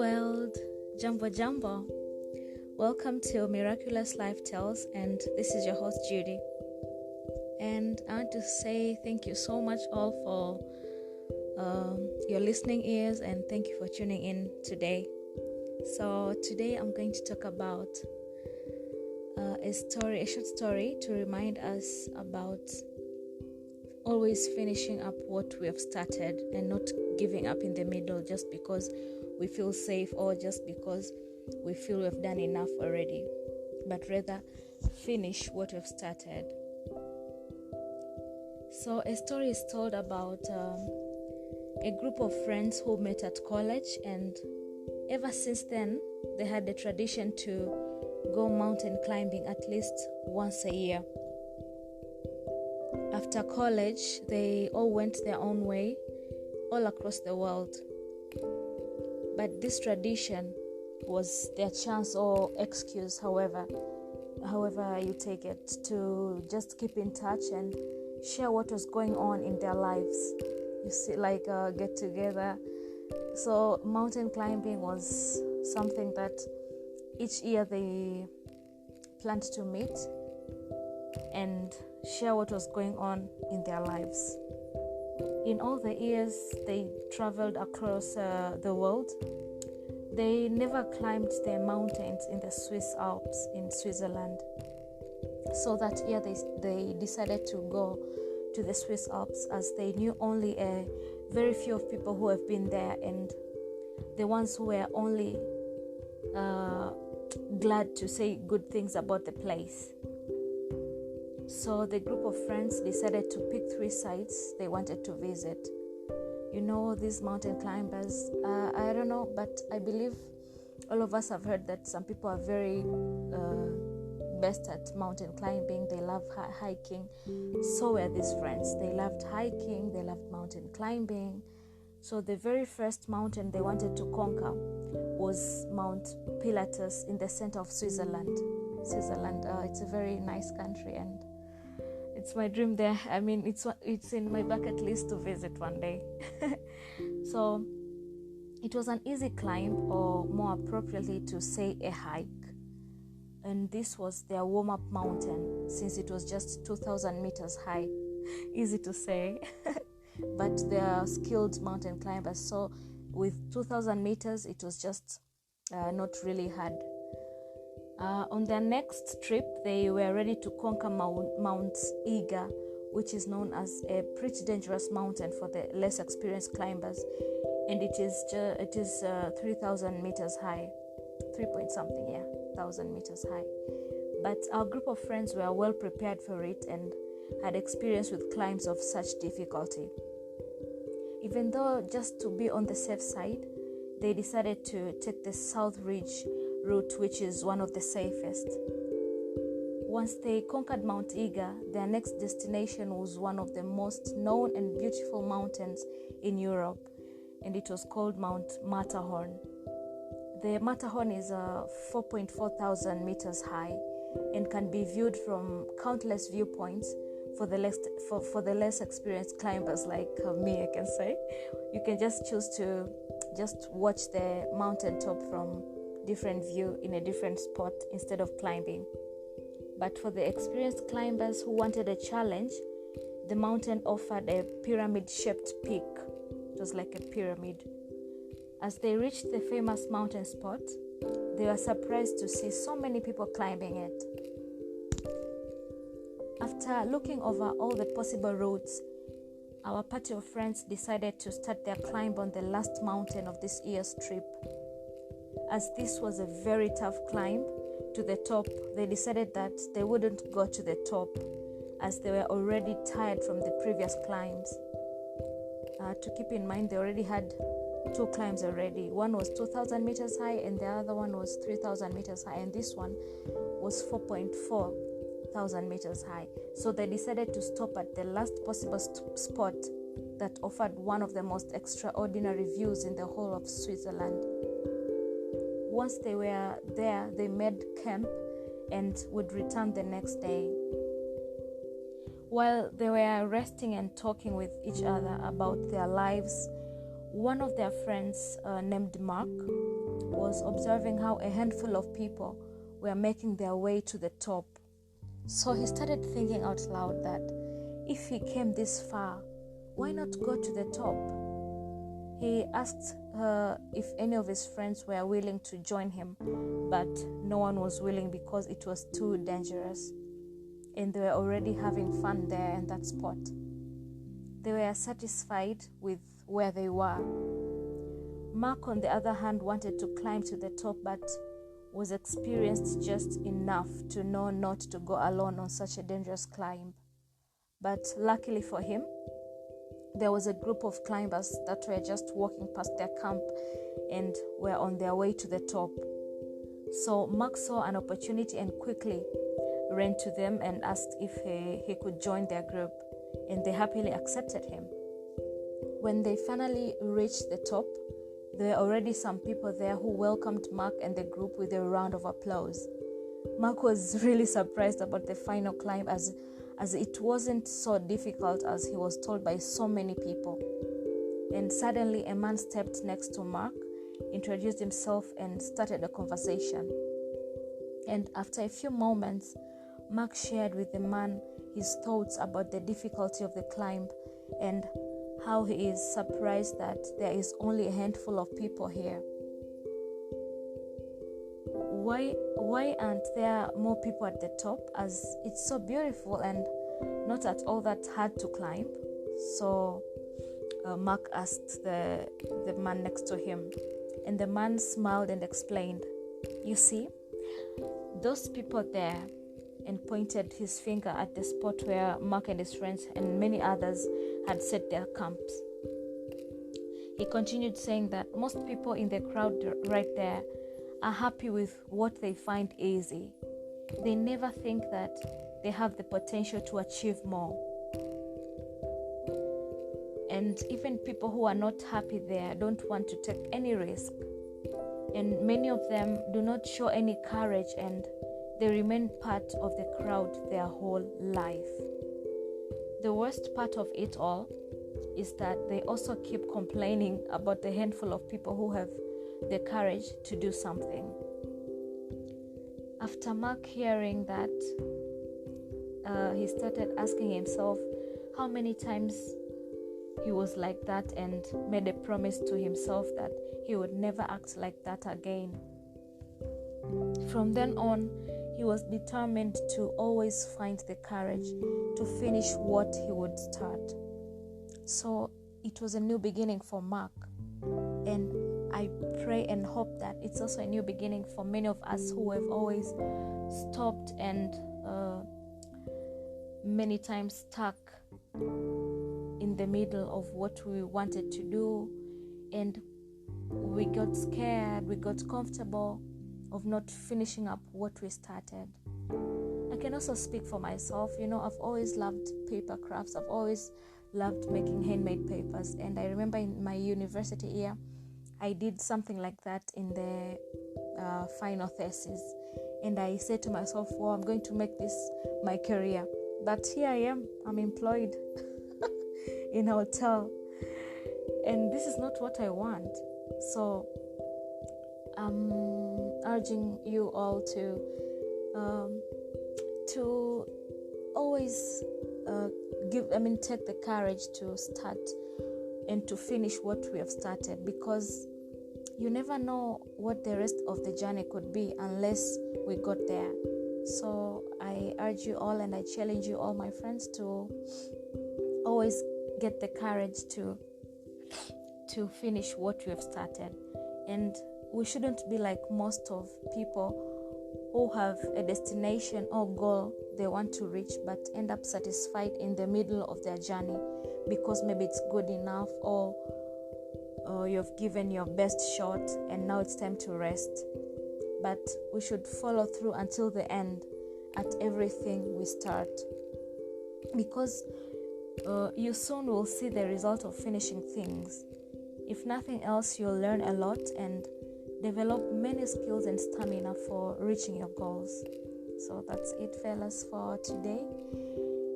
world, Jumbo Jumbo. Welcome to Miraculous Life Tales, and this is your host Judy. And I want to say thank you so much all for your listening ears, and thank you for tuning in today. So today I'm going to talk about a short story to remind us about always finishing up what we have started and not giving up in the middle just because we feel safe or just because we feel we have done enough already, but rather finish what we've started. So a story is told about a group of friends who met at college, and ever since then they had the tradition to go mountain climbing at least once a year. After college, they all went their own way all across the world. But this tradition was their chance or excuse, however you take it, to just keep in touch and share what was going on in their lives. You see, like a get together. So mountain climbing was something that each year they planned to meet and share what was going on in their lives. In all the years they traveled across the world, they never climbed the mountains in the Swiss Alps in Switzerland. So that year they decided to go to the Swiss Alps, as they knew only a very few of people who have been there, and the ones who were only glad to say good things about the place. So the group of friends decided to pick 3 sites they wanted to visit. You know, these mountain climbers, I don't know, but I believe all of us have heard that some people are very best at mountain climbing. They love hiking. So were these friends. They loved hiking, they loved mountain climbing. So the very first mountain they wanted to conquer was Mount Pilatus in the center of Switzerland. It's a very nice country, and it's my dream there. I mean, it's in my bucket list to visit one day. So it was an easy climb, or more appropriately to say a hike. And this was their warm-up mountain, since it was just 2,000 meters high. Easy to say, but they are skilled mountain climbers. So with 2,000 meters, it was just not really hard. On their next trip, they were ready to conquer Mount Eager, which is known as a pretty dangerous mountain for the less experienced climbers, and it is 3,000 meters high, 3,000 meters high. But our group of friends were well prepared for it and had experience with climbs of such difficulty. Even though, just to be on the safe side, they decided to take the South Ridge route, which is one of the safest. Once they conquered Mount Eager, their next destination was one of the most known and beautiful mountains in Europe, and it was called Mount Matterhorn. The Matterhorn is 4,400 meters high and can be viewed from countless viewpoints. For the less experienced climbers like me, I can say, you can just choose to just watch the mountaintop from different view in a different spot instead of climbing. But for the experienced climbers who wanted a challenge, the mountain offered a pyramid-shaped peak. It was like a pyramid. As they reached the famous mountain spot, they were surprised to see so many people climbing it. After looking over all the possible routes, our party of friends decided to start their climb on the last mountain of this year's trip. As this was a very tough climb to the top, they decided that they wouldn't go to the top, as they were already tired from the previous climbs. To keep in mind, they already had 2 climbs already. One was 2,000 meters high and the other one was 3,000 meters high, and this one was 4,400 meters high. So they decided to stop at the last possible spot that offered one of the most extraordinary views in the whole of Switzerland. Once they were there, they made camp and would return the next day. While they were resting and talking with each other about their lives, one of their friends named Mark was observing how a handful of people were making their way to the top. So he started thinking out loud that if he came this far, why not go to the top? He asked if any of his friends were willing to join him, but no one was willing because it was too dangerous, and they were already having fun there in that spot. They were satisfied with where they were. Mark, on the other hand, wanted to climb to the top, but was experienced just enough to know not to go alone on such a dangerous climb. But luckily for him, there was a group of climbers that were just walking past their camp and were on their way to the top. So Mark saw an opportunity and quickly ran to them and asked if he could join their group, and they happily accepted him. When they finally reached the top, there were already some people there who welcomed Mark and the group with a round of applause. Mark was really surprised about the final climb as it wasn't so difficult as he was told by so many people. And suddenly a man stepped next to Mark, introduced himself, and started a conversation. And after a few moments, Mark shared with the man his thoughts about the difficulty of the climb and how he is surprised that there is only a handful of people here. Why aren't there more people at the top, as it's so beautiful and not at all that hard to climb? So Mark asked the man next to him, and the man smiled and explained, "You see, those people there," and pointed his finger at the spot where Mark and his friends and many others had set their camps. He continued saying that most people in the crowd right there are happy with what they find easy. They never think that they have the potential to achieve more. And even people who are not happy there don't want to take any risk. And many of them do not show any courage, and they remain part of the crowd their whole life. The worst part of it all is that they also keep complaining about the handful of people who have the courage to do something. After Mark hearing that, he started asking himself how many times he was like that, and made a promise to himself that he would never act like that again. From then on, he was determined to always find the courage to finish what he would start. So it was a new beginning for Mark, and I pray and hope that it's also a new beginning for many of us who have always stopped and many times stuck in the middle of what we wanted to do, and we got scared, we got comfortable of not finishing up what we started. I can also speak for myself. I've always loved paper crafts. I've always loved making handmade papers, and I remember in my university year I did something like that in the final thesis, and I said to myself, well, I'm going to make this my career. But here I am, I'm employed in a hotel, and this is not what I want. So I'm urging you all to always take the courage to start and to finish what we have started, because you never know what the rest of the journey could be unless we got there. So I urge you all, and I challenge you all, my friends, to always get the courage to finish what you have started. And we shouldn't be like most of people who have a destination or goal they want to reach, but end up satisfied in the middle of their journey because maybe it's good enough, or you've given your best shot and now it's time to rest. But we should follow through until the end at everything we start, because you soon will see the result of finishing things. If nothing else, you'll learn a lot and develop many skills and stamina for reaching your goals. So that's it, fellas, for today,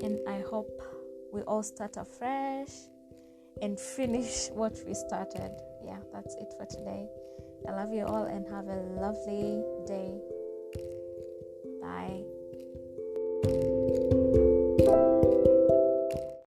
and I hope we all start afresh and finish what we started. Yeah, that's it for today. I love you all and have a lovely day. Bye.